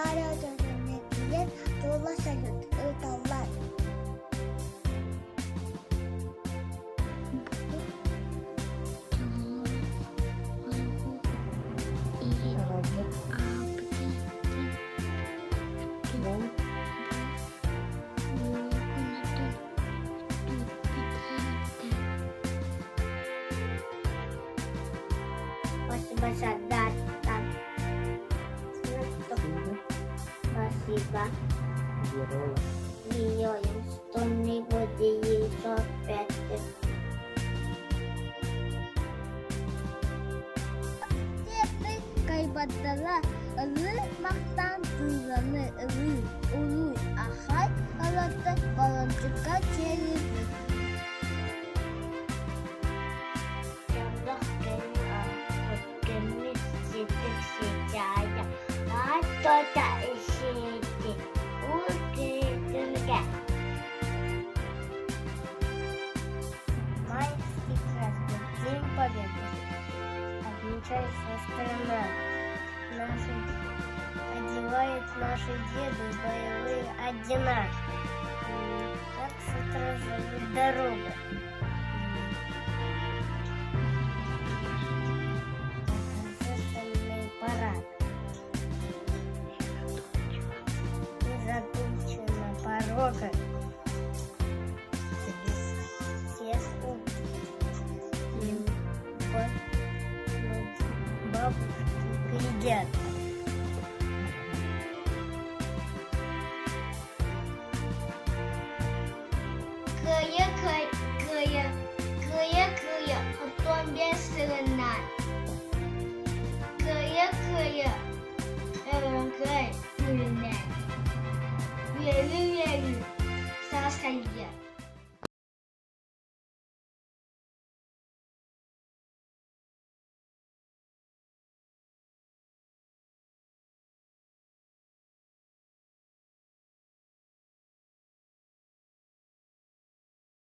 Kara dönenekler dolaşır ırtallar. Bahasa datang Спасибо. Делаем что-нибудь еще опять. Kaybettiler, ılı maktan tuzlanı, ılı, ulu, ahay, kalatı, baloncukka çevirdi. Кто-то сидит, укрепляет. Майский праздник, День Победы. Отмечается страна. Одевают наши деды боевые ордена. Как страживают дорогу. Торжественный парад. Задумчиво порога. Тесто. Бабушки едят. Кая, потом без сына. Кая, Верю, сасая.